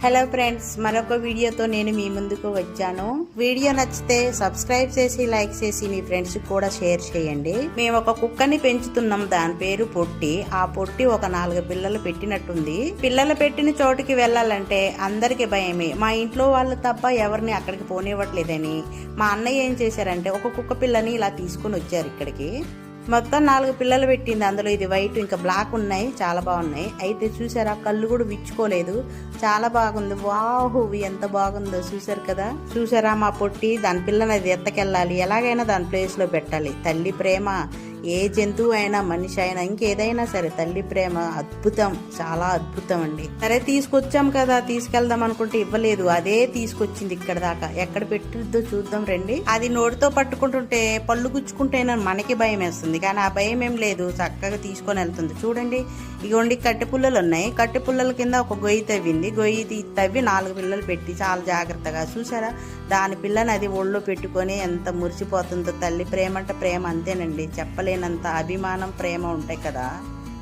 Hello friends, మరొక వీడియోతో నేను మీ ముందుకు వచ్చాను. వీడియో నచ్చితే సబ్స్క్రైబ్ చేసి లైక్ చేసి మీ ఫ్రెండ్స్ కూడా షేర్ చేయండి. మేము ఒక కుక్కని పెంచుతున్నాం, దాని పేరు పొట్టి. ఆ పొట్టి ఒక 4 పిల్లలు పెట్టినట్టుంది. పిల్లలు పెట్టిన చోటుకి వెళ్ళాలంటే అందరికి భయమే. మా ఇంట్లో వాళ్ళు తప్ప ఎవరిని అక్కడికి పోనివ్వట్లేదని మా అన్నయ్య ఏం చేశారంటే ఒక కుక్క పిల్లని ఇలా తీసుకుని వచ్చారు ఇక్కడికి. మొత్తం 4 పిల్లలు పెట్టింది. అందులో ఇది వైట్ ఇంకా బ్లాక్ ఉన్నాయి, చాలా బాగున్నాయి. అయితే చూసారా, కళ్ళు కూడా విచ్చుకోలేదు, చాలా బాగుంది. వాహు, ఎంత బాగుందో చూసారు కదా. చూసారా మా పొట్టి, దాని పిల్లని అది ఎత్తకెళ్ళాలి, ఎలాగైనా దాని ప్లేస్ లో పెట్టాలి. తల్లి ప్రేమ ఏ జంతువు అయినా మనిషి అయినా ఇంకేదైనా సరే తల్లి ప్రేమ అద్భుతం, చాలా అద్భుతం అండి. సరే తీసుకొచ్చాం కదా, తీసుకెళ్దాం అనుకుంటే ఇవ్వలేదు, అదే తీసుకొచ్చింది ఇక్కడ దాకా. ఎక్కడ పెట్టిద్దో చూద్దాం రండి. అది నోటితో పట్టుకుంటుంటే పళ్ళు గుచ్చుకుంటేనే మనకి భయం వేస్తుంది, కానీ ఆ భయం ఏం లేదు, చక్కగా తీసుకొని వెళ్తుంది. చూడండి, ఇగోండి కట్టె పుల్లలు ఉన్నాయి. కట్టె పుల్లల కింద ఒక గొయ్యి తవ్వింది. గొయ్యి తవ్వి 4 పిల్లలు పెట్టి చాలా జాగ్రత్తగా. చూసారా, దాని పిల్లని అది ఒళ్ళో పెట్టుకొని ఎంత మురిసిపోతుందో. తల్లి ప్రేమ అంటే ప్రేమ అంతేనండి, చెప్పలేనంత అభిమానం ప్రేమ ఉంటాయి కదా.